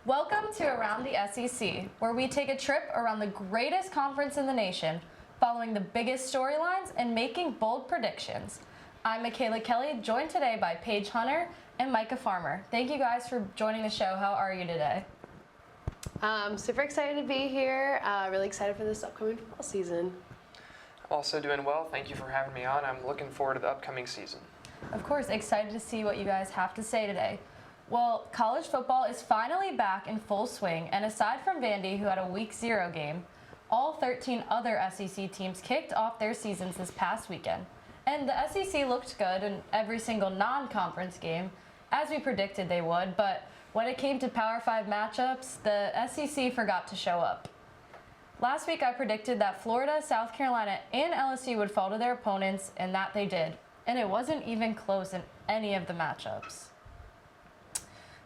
Welcome to Around the SEC, where we take a trip around the greatest conference in the nation, following the biggest storylines and making bold predictions. I'm Mikayla Kelly, joined today by Paige Hunter and Micah Farmer. Thank you guys for joining the show. How are you today? Super excited to be here. Really excited for this upcoming football season. I'm also doing well. Thank you for having me on. I'm looking forward to the upcoming season. Of course, excited to see what you guys have to say today. Well, college football is finally back in full swing, and aside from Vandy, who had a Week 0 game, all 13 other SEC teams kicked off their seasons this past weekend. And the SEC looked good in every single non-conference game, as we predicted they would, but when it came to Power 5 matchups, the SEC forgot to show up. Last week I predicted that Florida, South Carolina, and LSU would fall to their opponents, and that they did. And it wasn't even close in any of the matchups.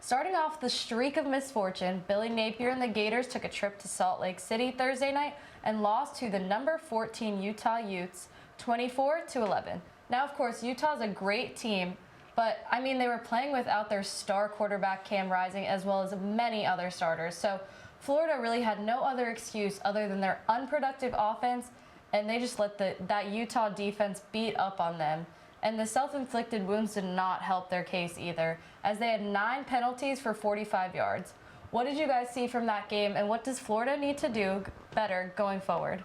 Starting off the streak of misfortune, Billy Napier and the Gators took a trip to Salt Lake City Thursday night and lost to the number 14 Utah Utes 24-11. Now, of course, Utah's a great team, but I mean, they were playing without their star quarterback Cam Rising as well as many other starters. So Florida really had no other excuse other than their unproductive offense, and they just let that Utah defense beat up on them. And the self-inflicted wounds did not help their case either, as they had 9 penalties for 45 yards. What did you guys see from that game, and what does Florida need to do better going forward?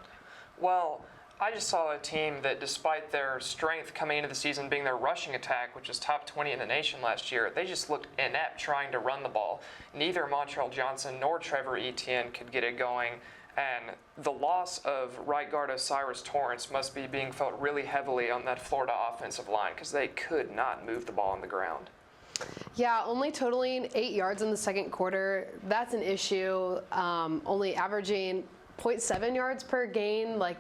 Well, I just saw a team that, despite their strength coming into the season being their rushing attack, which was top 20 in the nation last year, they just looked inept trying to run the ball. Neither Montreal Johnson nor Trevor Etienne could get it going. And the loss of right guard Osiris Torrance must be being felt really heavily on that Florida offensive line because they could not move the ball on the ground. Yeah, only totaling 8 yards in the second quarter. That's an issue. Only averaging 0.7 yards per gain. Like,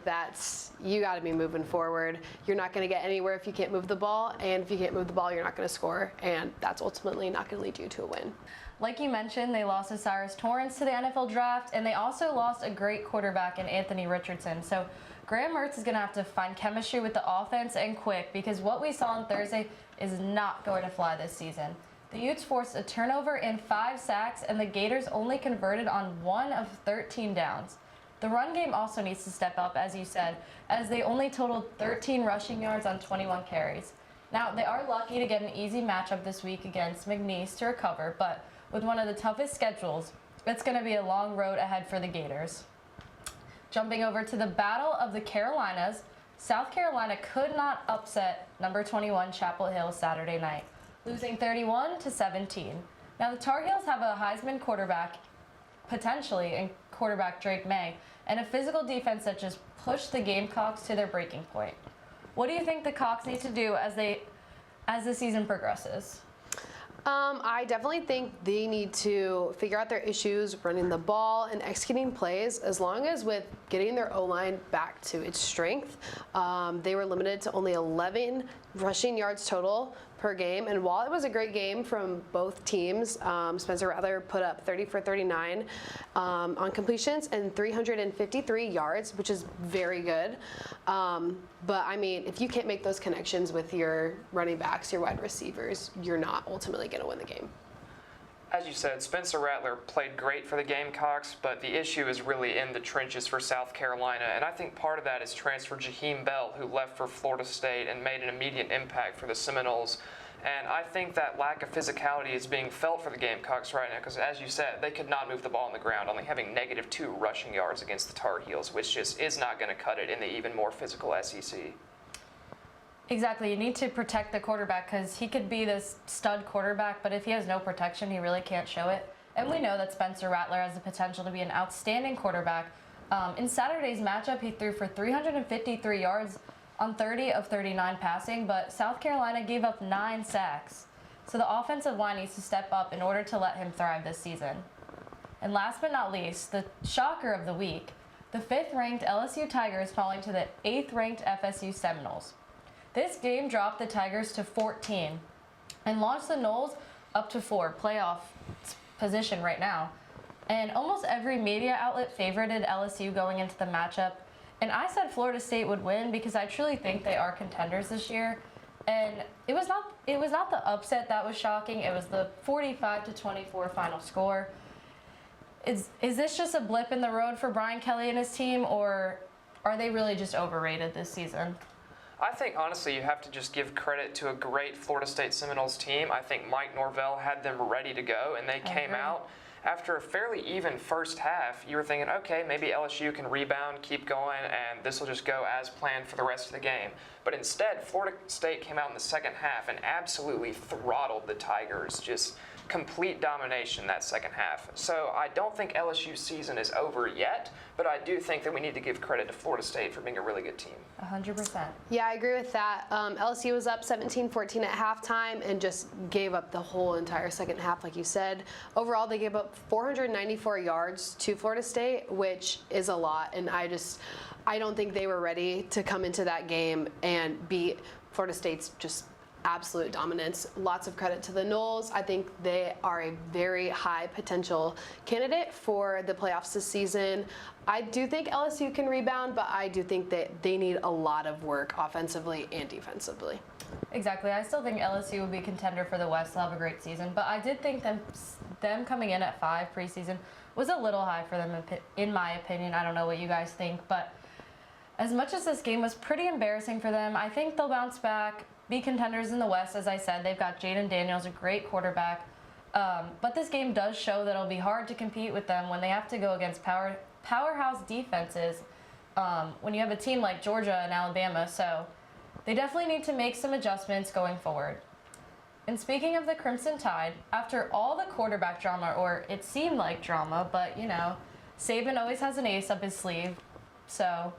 you got to be moving forward. You're not going to get anywhere if you can't move the ball. And if you can't move the ball, you're not going to score. And that's ultimately not going to lead you to a win. Like you mentioned, they lost Osiris Torrance to the NFL draft, and they also lost a great quarterback in Anthony Richardson. So Graham Mertz is going to have to find chemistry with the offense and quick, because what we saw on Thursday is not going to fly this season. The Utes forced a turnover and 5 sacks, and the Gators only converted on 1 of 13 downs. The run game also needs to step up, as you said, as they only totaled 13 rushing yards on 21 carries. Now, they are lucky to get an easy matchup this week against McNeese to recover, but with one of the toughest schedules, it's going to be a long road ahead for the Gators. Jumping over to the Battle of the Carolinas, South Carolina could not upset number 21 Chapel Hill Saturday night, losing 31-17. Now, the Tar Heels have a Heisman quarterback, potentially, in quarterback Drake May, and a physical defense that just pushed the Gamecocks to their breaking point. What do you think the Cox need to do as the season progresses? I definitely think they need to figure out their issues running the ball and executing plays, as long as with getting their O-line back to its strength. They were limited to only 11 rushing yards total per game, and while it was a great game from both teams, Spencer Rattler put up 30 for 39 on completions and 353 yards, which is very good. But I mean, if you can't make those connections with your running backs, your wide receivers, you're not ultimately going to win the game. As you said, Spencer Rattler played great for the Gamecocks, but the issue is really in the trenches for South Carolina, and I think part of that is transfer Jaheim Bell, who left for Florida State and made an immediate impact for the Seminoles. And I think that lack of physicality is being felt for the Gamecocks right now because, as you said, they could not move the ball on the ground, only having -2 rushing yards against the Tar Heels, which just is not going to cut it in the even more physical SEC. Exactly. You need to protect the quarterback because he could be this stud quarterback, but if he has no protection, he really can't show it. And we know that Spencer Rattler has the potential to be an outstanding quarterback. In Saturday's matchup, he threw for 353 yards on 30 of 39 passing, but South Carolina gave up 9 sacks. So the offensive line needs to step up in order to let him thrive this season. And last but not least, the shocker of the week, the 5th-ranked LSU Tigers falling to the 8th-ranked FSU Seminoles. This game dropped the Tigers to 14 and launched the Noles up to 4 playoff position right now. And almost every media outlet favorited LSU going into the matchup. And I said Florida State would win because I truly think they are contenders this year. And it was not the upset that was shocking. It was the 45-24 final score. Is this just a blip in the road for Brian Kelly and his team, or are they really just overrated this season? I think, honestly, you have to just give credit to a great Florida State Seminoles team. I think Mike Norvell had them ready to go, and they came out. After a fairly even first half, you were thinking, okay, maybe LSU can rebound, keep going, and this will just go as planned for the rest of the game. But instead, Florida State came out in the second half and absolutely throttled the Tigers, just complete domination that second half. So I don't think LSU's season is over yet, but I do think that we need to give credit to Florida State for being a really good team. 100%. Yeah, I agree with that. LSU was up 17-14 at halftime and just gave up the whole entire second half, like you said. Overall, they gave up 494 yards to Florida State, which is a lot. And I don't think they were ready to come into that game and beat Florida State's just absolute dominance. Lots of credit to the Noles. I think they are a very high potential candidate for the playoffs this season. I do think LSU can rebound, but I do think that they need a lot of work offensively and defensively. Exactly. I still think LSU would be a contender for the West. They'll have a great season, but I did think them coming in at 5 preseason was a little high for them, in my opinion. I don't know what you guys think, but as much as this game was pretty embarrassing for them, I think they'll bounce back, be contenders in the West. As I said, they've got Jalen Daniels, a great quarterback. But this game does show that it'll be hard to compete with them when they have to go against powerhouse defenses when you have a team like Georgia and Alabama. So they definitely need to make some adjustments going forward. And speaking of the Crimson Tide, after all the quarterback drama, or it seemed like drama, but you know, Saban always has an ace up his sleeve. So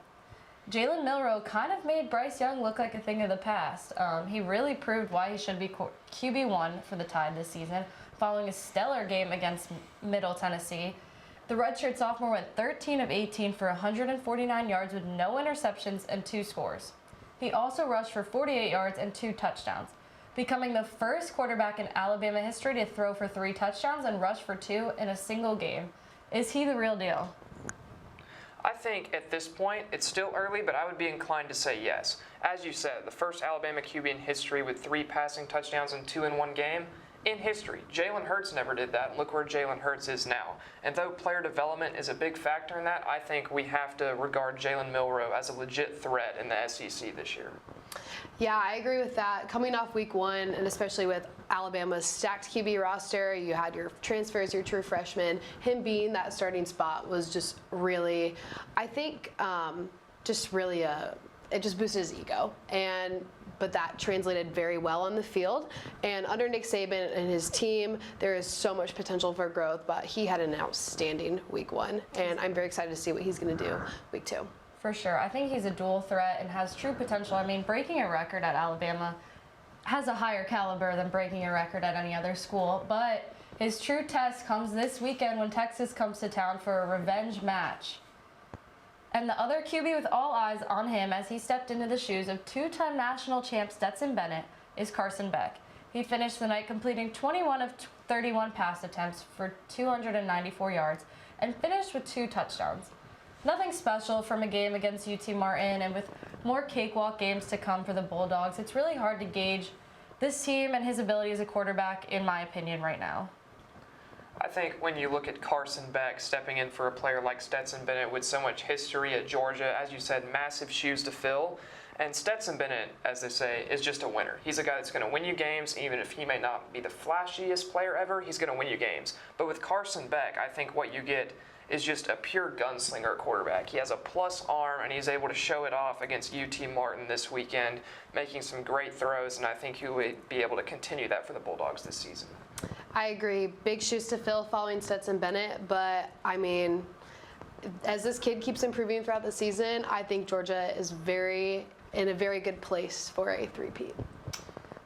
Jalen Milroe kind of made Bryce Young look like a thing of the past. He really proved why he should be QB1 for the Tide this season, following a stellar game against Middle Tennessee. The redshirt sophomore went 13 of 18 for 149 yards with no interceptions and 2 scores. He also rushed for 48 yards and 2 touchdowns, becoming the first quarterback in Alabama history to throw for 3 touchdowns and rush for 2 in a single game. Is he the real deal? I think at this point, it's still early, but I would be inclined to say yes. As you said, the first Alabama QB in history with 3 passing touchdowns and 2 in one game. In history, Jalen Hurts never did that. Look where Jalen Hurts is now. And though player development is a big factor in that, I think we have to regard Jalen Milroe as a legit threat in the SEC this year. Yeah, I agree with that. Coming off week 1, and especially with Alabama's stacked QB roster, you had your transfers, your true freshmen. Him being that starting spot was just really, I think, it just boosted his ego. But that translated very well on the field. And under Nick Saban and his team, there is so much potential for growth, but he had an outstanding week 1. And I'm very excited to see what he's going to do week 2. For sure. I think he's a dual threat and has true potential. I mean, breaking a record at Alabama has a higher caliber than breaking a record at any other school. But his true test comes this weekend when Texas comes to town for a revenge match. And the other QB with all eyes on him as he stepped into the shoes of 2-time national champ Stetson Bennett is Carson Beck. He finished the night completing 21 of 31 pass attempts for 294 yards and finished with 2 touchdowns. Nothing special from a game against UT Martin, and with more cakewalk games to come for the Bulldogs, it's really hard to gauge this team and his ability as a quarterback, in my opinion, right now. I think when you look at Carson Beck stepping in for a player like Stetson Bennett with so much history at Georgia, as you said, massive shoes to fill. And Stetson Bennett, as they say, is just a winner. He's a guy that's going to win you games, even if he may not be the flashiest player ever, he's going to win you games. But with Carson Beck, I think what you get is just a pure gunslinger quarterback. He has a plus arm, and he's able to show it off against UT Martin this weekend, making some great throws, and I think he would be able to continue that for the Bulldogs this season. I agree. Big shoes to fill following Stetson Bennett, but I mean, as this kid keeps improving throughout the season, I think Georgia is in a very good place for a 3-peat.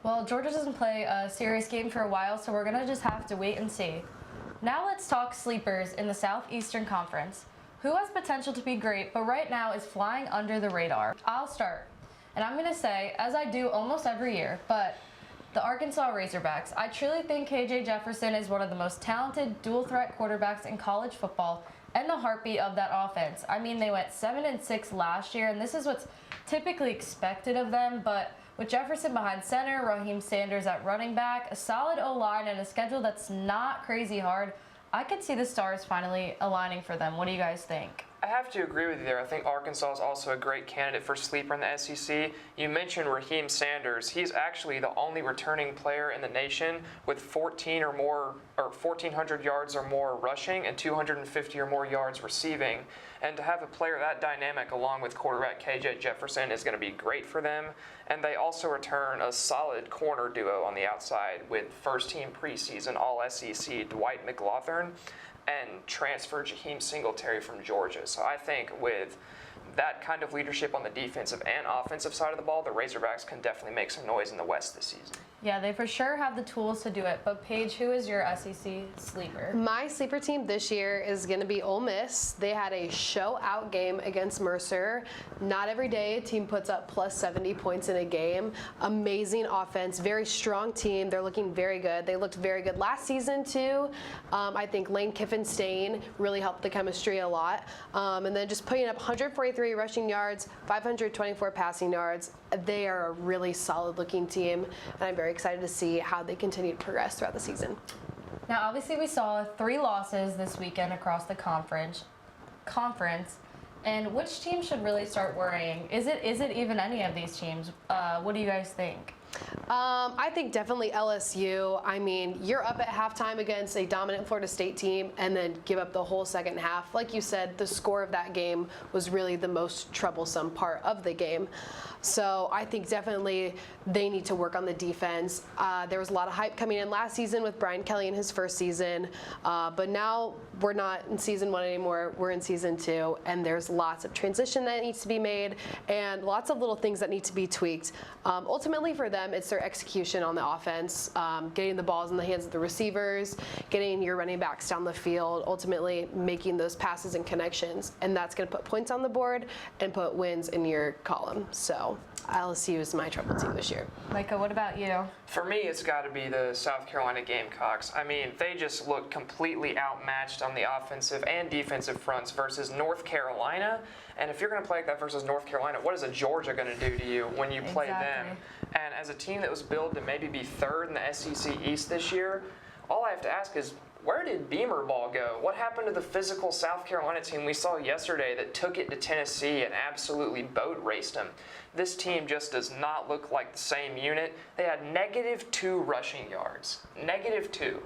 Well, Georgia doesn't play a serious game for a while, so we're going to just have to wait and see. Now let's talk sleepers in the Southeastern Conference. Who has potential to be great, but right now is flying under the radar? I'll start. And I'm going to say, as I do almost every year, but the Arkansas Razorbacks. I truly think KJ Jefferson is one of the most talented dual-threat quarterbacks in college football and the heartbeat of that offense. I mean, they went 7-6 last year, and this is what's typically expected of them, but with Jefferson behind center, Raheem Sanders at running back, a solid O-line, and a schedule that's not crazy hard, I could see the stars finally aligning for them. What do you guys think? I have to agree with you there. I think Arkansas is also a great candidate for sleeper in the SEC. You mentioned Raheem Sanders. He's actually the only returning player in the nation with 1,400 yards or more rushing and 250 or more yards receiving. And to have a player that dynamic along with quarterback KJ Jefferson is going to be great for them. And they also return a solid corner duo on the outside with first-team preseason All-SEC Dwight McLaughlin and transfer Jaheim Singletary from Georgia. So I think with that kind of leadership on the defensive and offensive side of the ball, the Razorbacks can definitely make some noise in the West this season. Yeah, they for sure have the tools to do it. But Paige, who is your SEC sleeper? My sleeper team this year is going to be Ole Miss. They had a show-out game against Mercer. Not every day a team puts up plus 70 points in a game. Amazing offense, very strong team. They're looking very good. They looked very good last season too. I think Lane Kiffin staying really helped the chemistry a lot. And then just putting up 143 rushing yards, 524 passing yards. They are a really solid-looking team, and I'm very excited to see how they continue to progress throughout the season. Now, obviously, we saw 3 losses this weekend across the conference. And which team should really start worrying? Is it even any of these teams? What do you guys think? I think definitely LSU. I mean, you're up at halftime against a dominant Florida State team and then give up the whole second half. Like you said, the score of that game was really the most troublesome part of the game. So I think definitely they need to work on the defense. There was a lot of hype coming in last season with Brian Kelly in his first season, but now we're not in season 1 anymore. We're in season 2, and there's lots of transition that needs to be made and lots of little things that need to be tweaked. Ultimately for them, it's their execution on the offense, getting the balls in the hands of the receivers, getting your running backs down the field, ultimately making those passes and connections, and that's going to put points on the board and put wins in your column. So LSU is my trouble team this year. Micah, what about you? For me, it's got to be the South Carolina Gamecocks. I mean, they just look completely outmatched on the offensive and defensive fronts versus North Carolina. And if you're going to play like that versus North Carolina, what is a Georgia going to do to you when you play them? And as a team that was billed to maybe be 3rd in the SEC East this year, all I have to ask is, where did Beamer ball go? What happened to the physical South Carolina team we saw yesterday that took it to Tennessee and absolutely boat raced them? This team just does not look like the same unit. They had -2 rushing yards. -2.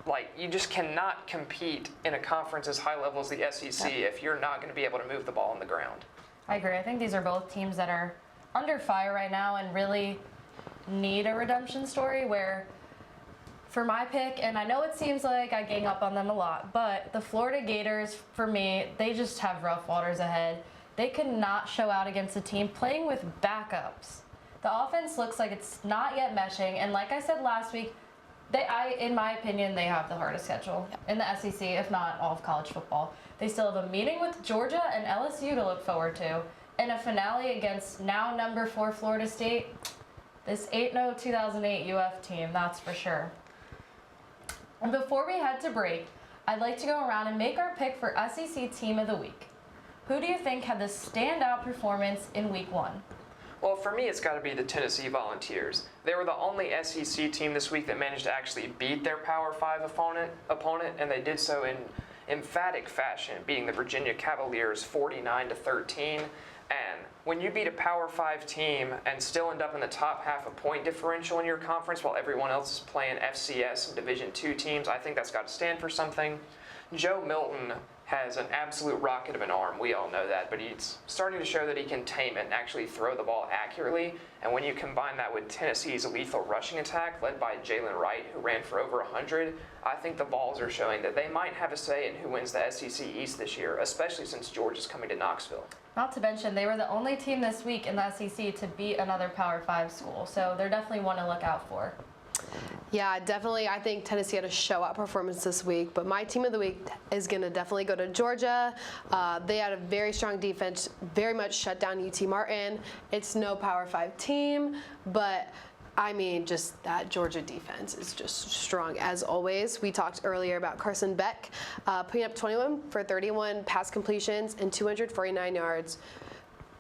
Like, you just cannot compete in a conference as high level as the SEC if you're not going to be able to move the ball on the ground. I agree. I think these are both teams that are under fire right now and really need a redemption story where, for my pick, and I know it seems like I gang up on them a lot, but the Florida Gators, for me, they just have rough waters ahead. They could not show out against a team playing with backups. The offense looks like it's not yet meshing, and like I said last week, in my opinion, they have the hardest schedule in the SEC, if not all of college football. They still have a meeting with Georgia and LSU to look forward to, and a finale against now number 4 Florida State. This 8-0 2008 UF team, that's for sure. And before we head to break, I'd like to go around and make our pick for SEC Team of the Week. Who do you think had the standout performance in Week 1? Well, for me, it's got to be the Tennessee Volunteers. They were the only SEC team this week that managed to actually beat their Power 5 opponent, and they did so in emphatic fashion, beating the Virginia Cavaliers 49-13. And when you beat a Power 5 team and still end up in the top half of point differential in your conference while everyone else is playing FCS and Division II teams, I think that's got to stand for something. Joe Milton has an absolute rocket of an arm. We all know that, but he's starting to show that he can tame it and actually throw the ball accurately. And when you combine that with Tennessee's lethal rushing attack led by Jalen Wright, who ran for over 100, I think the balls are showing that they might have a say in who wins the SEC East this year, especially since Georgia's coming to Knoxville. Not to mention, they were the only team this week in the SEC to beat another Power 5 school, so they're definitely one to look out for. Yeah, definitely. I think Tennessee had a show-out performance this week, but my team of the week is going to definitely go to Georgia. They had a very strong defense, very much shut down UT Martin. It's no Power 5 team, but I mean, just that Georgia defense is just strong as always. We talked earlier about Carson Beck putting up 21 for 31 pass completions and 249 yards.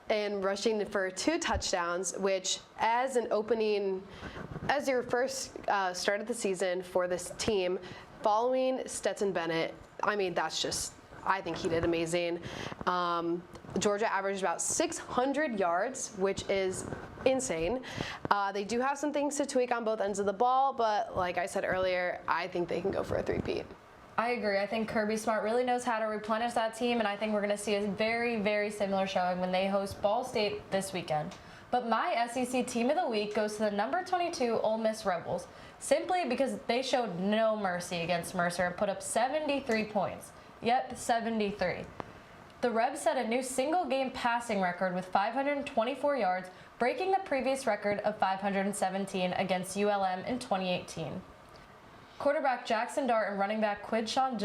And rushing for 2 touchdowns, which as your first start of the season for this team, following Stetson Bennett, I mean, I think he did amazing. Georgia averaged about 600 yards, which is insane. They do have some things to tweak on both ends of the ball, but like I said earlier, I think they can go for a three-peat. I agree. I think Kirby Smart really knows how to replenish that team, and I think we're going to see a very, very similar showing when they host Ball State this weekend. But my SEC Team of the Week goes to the number 22 Ole Miss Rebels, simply because they showed no mercy against Mercer and put up 73 points. Yep, 73. The Rebs set a new single-game passing record with 524 yards, breaking the previous record of 517 against ULM in 2018. Quarterback Jackson Dart and running back Quinshawn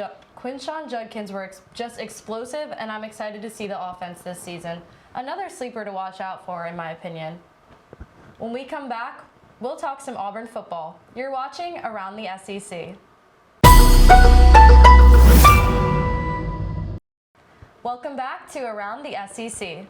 Judkins were just explosive, and I'm excited to see the offense this season. Another sleeper to watch out for, in my opinion. When we come back, we'll talk some Auburn football. You're watching Around the SEC. Welcome back to Around the SEC.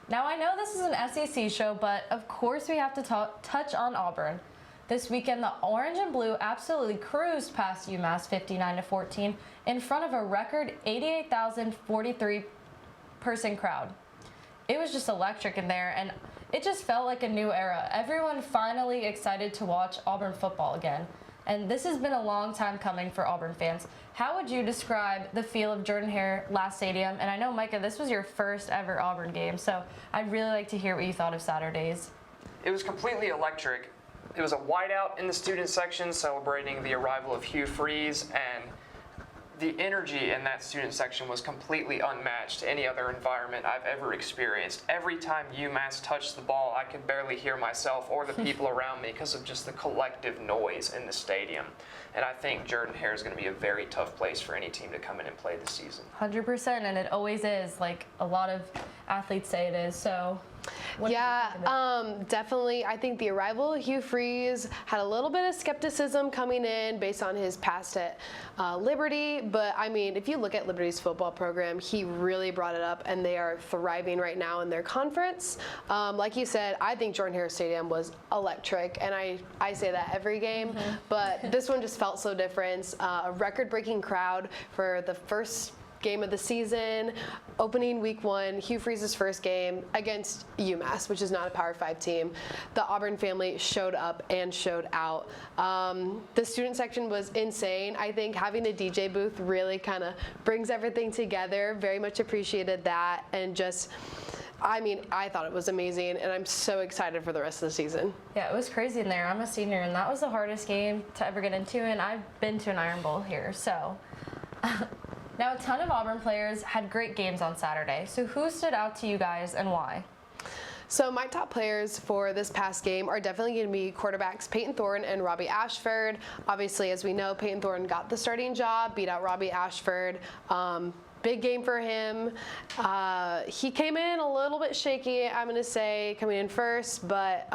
Now, I know this is an SEC show, but of course we have to touch on Auburn. This weekend, the Orange and Blue absolutely cruised past UMass 59-14 in front of a record 88,043 person crowd. It was just electric in there, and it just felt like a new era. Everyone finally excited to watch Auburn football again. And this has been a long time coming for Auburn fans. How would you describe the feel of Jordan-Hare last stadium? And I know, Micah, this was your first ever Auburn game, so I'd really like to hear what you thought of Saturdays. It was completely electric. It was a whiteout in the student section celebrating the arrival of Hugh Freeze, and the energy in that student section was completely unmatched to any other environment I've ever experienced. Every time UMass touched the ball, I could barely hear myself or the people around me because of just the collective noise in the stadium. And I think Jordan-Hare is going to be a very tough place for any team to come in and play this season. 100%, and it always is. Like a lot of athletes say it is. So. Definitely. I think the arrival of Hugh Freeze had a little bit of skepticism coming in based on his past at Liberty. But, I mean, if you look at Liberty's football program, he really brought it up, and they are thriving right now in their conference. Like you said, I think Jordan-Hare Stadium was electric, and I say that every game. But this one just felt so different. A record-breaking crowd for the first game of the season, opening week 1, Hugh Freeze's first game against UMass, which is not a Power 5 team. The Auburn family showed up and showed out. The student section was insane. I think having a DJ booth really kind of brings everything together. Very much appreciated that, and just, I mean, I thought it was amazing, and I'm so excited for the rest of the season. Yeah, it was crazy in there. I'm a senior, and that was the hardest game to ever get into, and I've been to an Iron Bowl here, so. Now, a ton of Auburn players had great games on Saturday. So who stood out to you guys and why? So my top players for this past game are definitely going to be quarterbacks Peyton Thorne and Robbie Ashford. Obviously, as we know, Peyton Thorne got the starting job, beat out Robbie Ashford. Big game for him. He came in a little bit shaky, I'm going to say, coming in first, but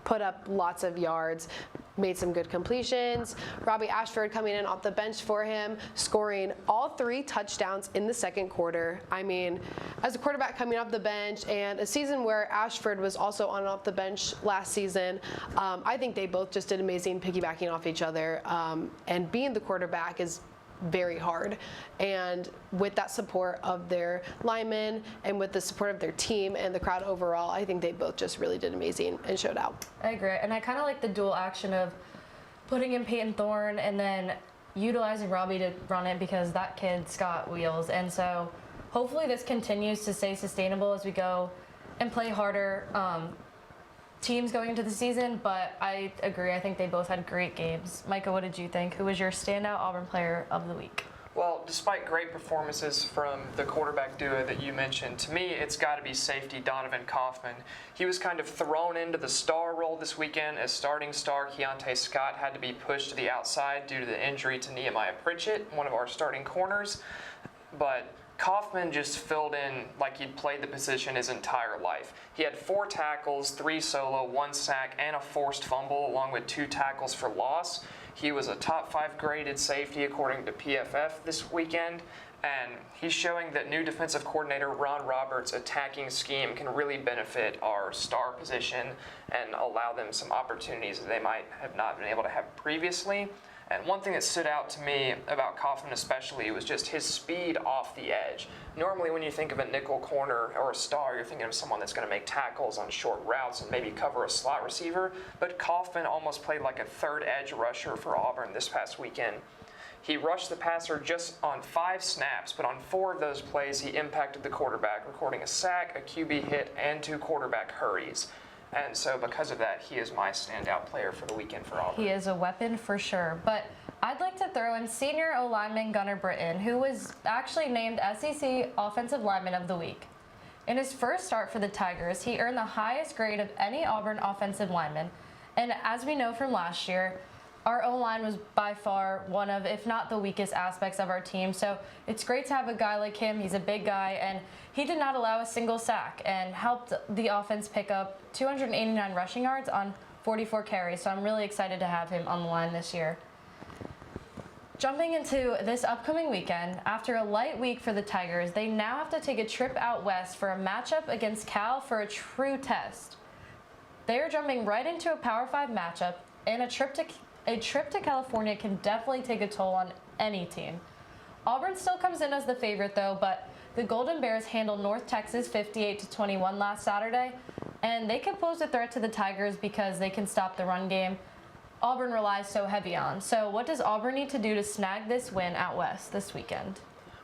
put up lots of yards, made some good completions. Robbie Ashford coming in off the bench for him, scoring all 3 touchdowns in the second quarter. I mean, as a quarterback coming off the bench, and a season where Ashford was also on and off the bench last season, I think they both just did amazing piggybacking off each other. And being the quarterback is very hard, and with that support of their linemen and with the support of their team and the crowd overall, I think they both just really did amazing and showed out. I agree, and I kind of like the dual action of putting in Peyton Thorne and then utilizing Robbie to run it, because that kid's got wheels. And so hopefully this continues to stay sustainable as we go and play harder teams going into the season. But I agree, I think they both had great games. Micah, what did you think? Who was your standout Auburn player of the week? Well, despite great performances from the quarterback duo that you mentioned, to me it's got to be safety Donovan Kaufman. He was kind of thrown into the star role this weekend as starting star. Keontae Scott had to be pushed to the outside due to the injury to Nehemiah Pritchett, one of our starting corners. But Kaufman just filled in like he'd played the position his entire life. He had 4 tackles, 3 solo, 1 sack, and a forced fumble, along with 2 tackles for loss. He was a top 5 graded safety according to PFF this weekend, and he's showing that new defensive coordinator Ron Roberts' attacking scheme can really benefit our star position and allow them some opportunities that they might have not been able to have previously. And one thing that stood out to me about Kaufman especially was just his speed off the edge. Normally when you think of a nickel corner or a star, you're thinking of someone that's going to make tackles on short routes and maybe cover a slot receiver, but Kaufman almost played like a third edge rusher for Auburn this past weekend. He rushed the passer just on 5 snaps, but on 4 of those plays he impacted the quarterback, recording a sack, a QB hit, and 2 quarterback hurries. And so because of that, he is my standout player for the weekend for Auburn. He is a weapon for sure. But I'd like to throw in senior O-lineman Gunnar Britton, who was actually named SEC Offensive Lineman of the Week. In his first start for the Tigers, he earned the highest grade of any Auburn offensive lineman. And as we know from last year, our O-line was by far one of, if not the weakest aspects of our team. So it's great to have a guy like him. He's a big guy, and he did not allow a single sack and helped the offense pick up 289 rushing yards on 44 carries. So I'm really excited to have him on the line this year. Jumping into this upcoming weekend, after a light week for the Tigers, they now have to take a trip out west for a matchup against Cal for a true test. They are jumping right into a Power 5 matchup, and a trip to California can definitely take a toll on any team. Auburn still comes in as the favorite though, but the Golden Bears handled North Texas 58-21 last Saturday, and they can pose a threat to the Tigers because they can stop the run game Auburn relies so heavy on. So what does Auburn need to do to snag this win out west this weekend?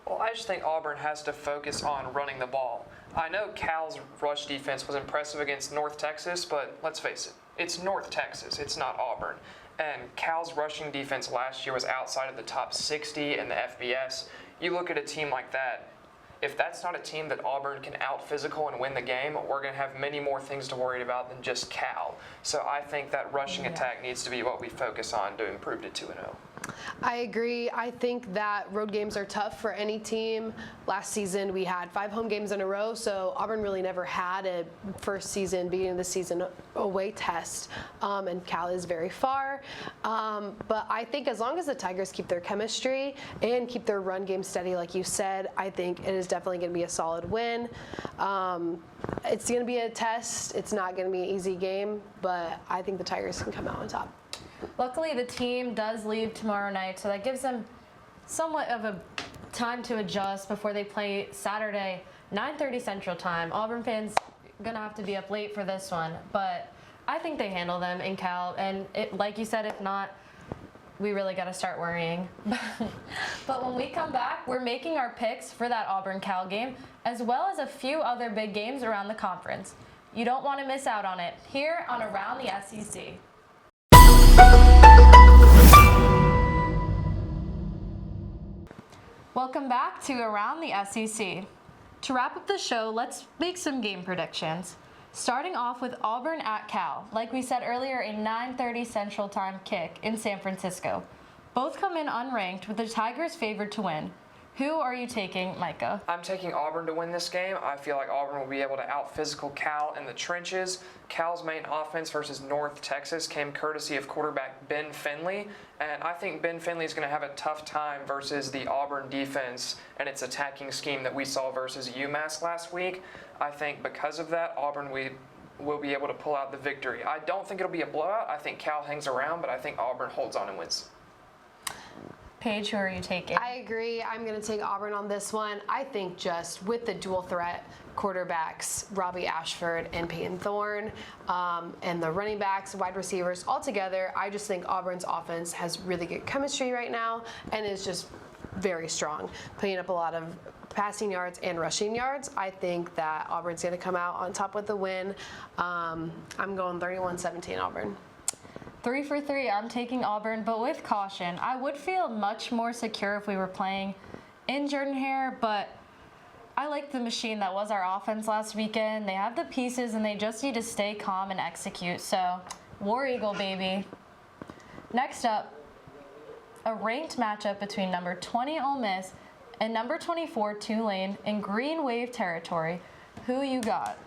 Well, I just think Auburn has to focus on running the ball. I know Cal's rush defense was impressive against North Texas, but let's face it, it's North Texas, it's not Auburn. And Cal's rushing defense last year was outside of the top 60 in the FBS. You look at a team like that, if that's not a team that Auburn can out-physical and win the game, we're going to have many more things to worry about than just Cal. So I think that rushing attack needs to be what we focus on to improve to 2-0. I agree. I think that road games are tough for any team. Last season we had 5 home games in a row, so Auburn really never had a first season, beginning of the season away test, and Cal is very far. But I think as long as the Tigers keep their chemistry and keep their run game steady, like you said, I think it is definitely going to be a solid win. It's going to be a test. It's not going to be an easy game, but I think the Tigers can come out on top. Luckily, the team does leave tomorrow night, so that gives them somewhat of a time to adjust before they play Saturday, 9:30 Central Time. Auburn fans gonna have to be up late for this one, but I think they handle them in Cal, and like you said, if not, we really got to start worrying. But when we come back, we're making our picks for that Auburn-Cal game, as well as a few other big games around the conference. You don't want to miss out on it here on Around the SEC. Welcome back to Around the SEC. To wrap up the show, let's make some game predictions. Starting off with Auburn at Cal. Like we said earlier, a 9:30 Central Time kick in San Francisco. Both come in unranked, with the Tigers favored to win. Who are you taking, Micah? I'm taking Auburn to win this game. I feel like Auburn will be able to out-physical Cal in the trenches. Cal's main offense versus North Texas came courtesy of quarterback Ben Finley, and I think Ben Finley is going to have a tough time versus the Auburn defense and its attacking scheme that we saw versus UMass last week. I think because of that, Auburn will be able to pull out the victory. I don't think it'll be a blowout. I think Cal hangs around, but I think Auburn holds on and wins. Paige, who are you taking? I agree. I'm going to take Auburn on this one. I think just with the dual threat quarterbacks, Robbie Ashford and Peyton Thorne, and the running backs, wide receivers, all together, I just think Auburn's offense has really good chemistry right now and is just very strong, putting up a lot of passing yards and rushing yards. I think that Auburn's going to come out on top with the win. I'm going 31-17 Auburn. 3 for 3, I'm taking Auburn, but with caution. I would feel much more secure if we were playing in Jordan-Hare, but I like the machine that was our offense last weekend. They have the pieces, and they just need to stay calm and execute. So, War Eagle, baby. Next up, a ranked matchup between number 20 Ole Miss and number 24 Tulane in Green Wave territory. Who you got?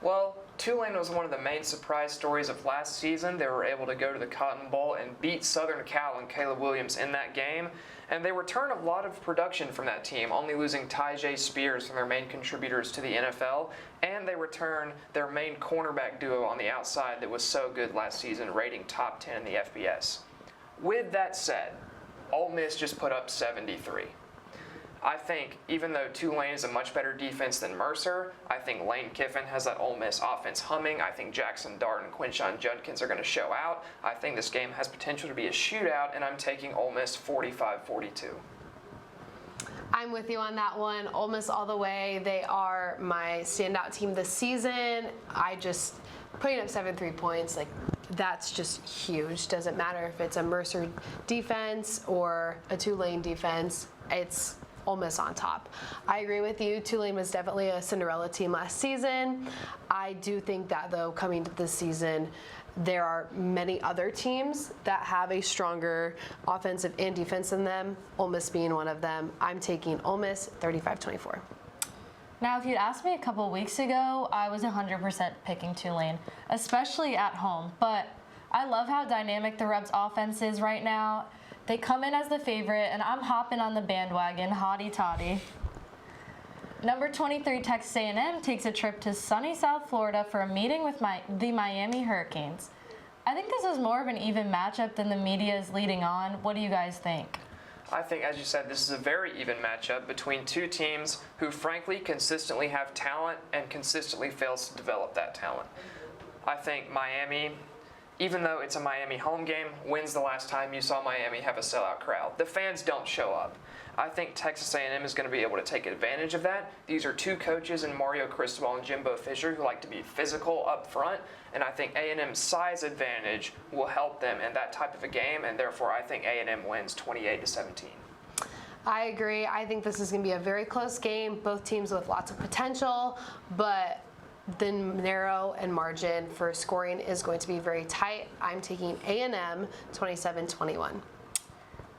Well, Tulane was one of the main surprise stories of last season. They were able to go to the Cotton Bowl and beat Southern Cal and Caleb Williams in that game. And they return a lot of production from that team, only losing Tyjae Spears from their main contributors to the NFL. And they return their main cornerback duo on the outside that was so good last season, rating top 10 in the FBS. With that said, Ole Miss just put up 73. I think even though Tulane is a much better defense than Mercer, I think Lane Kiffin has that Ole Miss offense humming. I think Jackson Dart and Quinshon Judkins are going to show out. I think this game has potential to be a shootout, and I'm taking Ole Miss 45-42. I'm with you on that one. Ole Miss all the way. They are my standout team this season. Putting up 73 points, that's just huge. Doesn't matter if it's a Mercer defense or a Tulane defense. It's Ole Miss on top. I agree with you. Tulane was definitely a Cinderella team last season. I do think that, though, coming to this season, there are many other teams that have a stronger offensive and defense than them, Ole Miss being one of them. I'm taking Ole Miss 35-24. Now, if you'd asked me a couple weeks ago, I was 100% picking Tulane, especially at home. But I love how dynamic the Rebs' offense is right now. They come in as the favorite, and I'm hopping on the bandwagon, hotty toddy. Number 23, Texas A&M takes a trip to sunny South Florida for a meeting with the Miami Hurricanes. I think this is more of an even matchup than the media is leading on. What do you guys think? I think, as you said, this is a very even matchup between two teams who, frankly, consistently have talent and consistently fails to develop that talent. I think Miami, even though it's a Miami home game, when's the last time you saw Miami have a sellout crowd? The fans don't show up. I think Texas A&M is going to be able to take advantage of that. These are two coaches in Mario Cristobal and Jimbo Fisher who like to be physical up front, and I think A&M's size advantage will help them in that type of a game, and therefore I think A&M wins 28-17. I agree. I think this is going to be a very close game. Both teams with lots of potential, but the narrow and margin for scoring is going to be very tight. I'm taking A&M 27-21.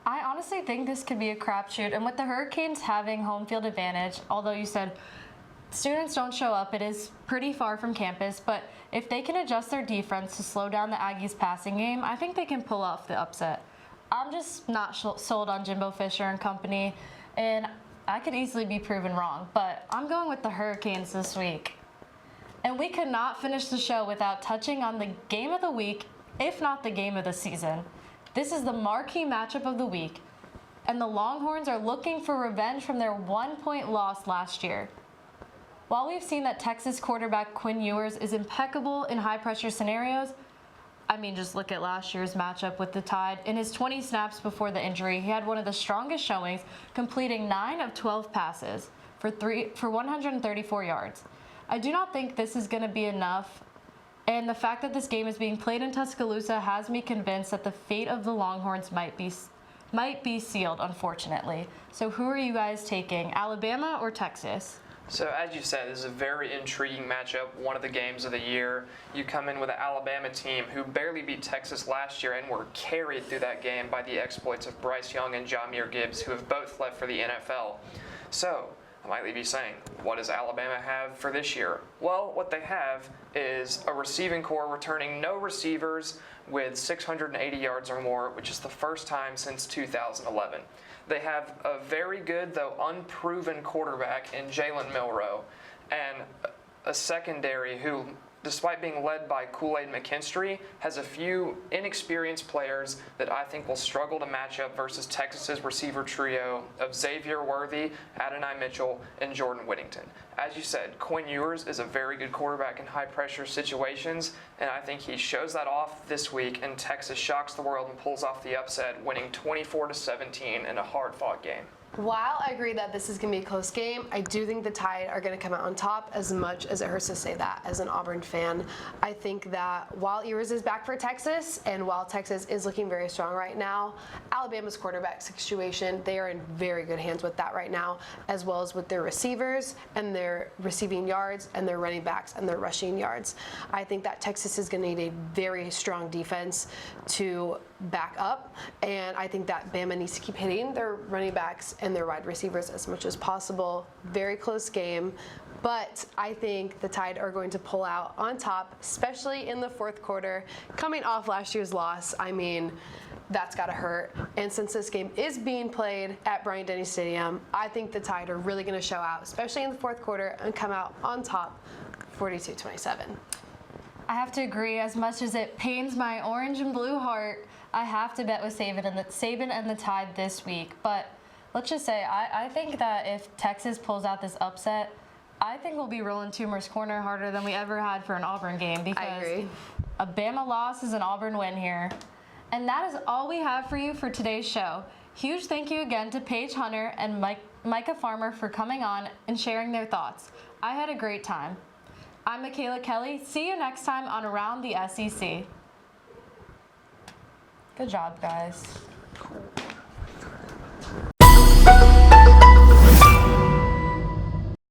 I honestly think this could be a crapshoot, and with the Hurricanes having home field advantage, although you said students don't show up, it is pretty far from campus, but if they can adjust their defense to slow down the Aggies' passing game, I think they can pull off the upset. I'm just not sold on Jimbo Fisher and company, and I could easily be proven wrong, but I'm going with the Hurricanes this week. And we could not finish the show without touching on the game of the week, if not the game of the season. This is the marquee matchup of the week, and the Longhorns are looking for revenge from their 1-point loss last year. While we've seen that Texas quarterback Quinn Ewers is impeccable in high-pressure scenarios, just look at last year's matchup with the Tide. In his 20 snaps before the injury, he had one of the strongest showings, completing 9 of 12 passes for 134 yards. I do not think this is going to be enough. And the fact that this game is being played in Tuscaloosa has me convinced that the fate of the Longhorns might be sealed, unfortunately. So who are you guys taking, Alabama or Texas? So as you said, this is a very intriguing matchup, one of the games of the year. You come in with an Alabama team who barely beat Texas last year and were carried through that game by the exploits of Bryce Young and Jahmyr Gibbs, who have both left for the NFL. So I might be saying, what does Alabama have for this year? Well, what they have is a receiving core returning no receivers with 680 yards or more, which is the first time since 2011. They have a very good, though unproven quarterback in Jalen Milroe, and a secondary who, despite being led by Kool-Aid McKinstry, has a few inexperienced players that I think will struggle to match up versus Texas's receiver trio of Xavier Worthy, Adonai Mitchell, and Jordan Whittington. As you said, Quinn Ewers is a very good quarterback in high-pressure situations, and I think he shows that off this week, and Texas shocks the world and pulls off the upset, winning 24-17 in a hard-fought game. While I agree that this is going to be a close game, I do think the Tide are going to come out on top, as much as it hurts to say that as an Auburn fan. I think that while Ewers is back for Texas, and while Texas is looking very strong right now, Alabama's quarterback situation, they are in very good hands with that right now, as well as with their receivers and their receiving yards and their running backs and their rushing yards. I think that Texas is going to need a very strong defense to back up, and I think that Bama needs to keep hitting their running backs and their wide receivers as much as possible. Very close game, but I think the Tide are going to pull out on top, especially in the fourth quarter. Coming off last year's loss, that's got to hurt. And since this game is being played at Bryant-Denny Stadium, I think the Tide are really going to show out, especially in the fourth quarter, and come out on top 42-27. I have to agree, as much as it pains my orange and blue heart, I have to bet with Saban and the Tide this week. But let's just say, I think that if Texas pulls out this upset, I think we'll be rolling Toomer's corner harder than we ever had for an Auburn game, because I agree. a Bama loss is an Auburn win here. And that is all we have for you for today's show. Huge thank you again to Paige Hunter and Micah Farmer for coming on and sharing their thoughts. I had a great time. I'm Mikayla Kelly. See you next time on Around the SEC. Good job, guys.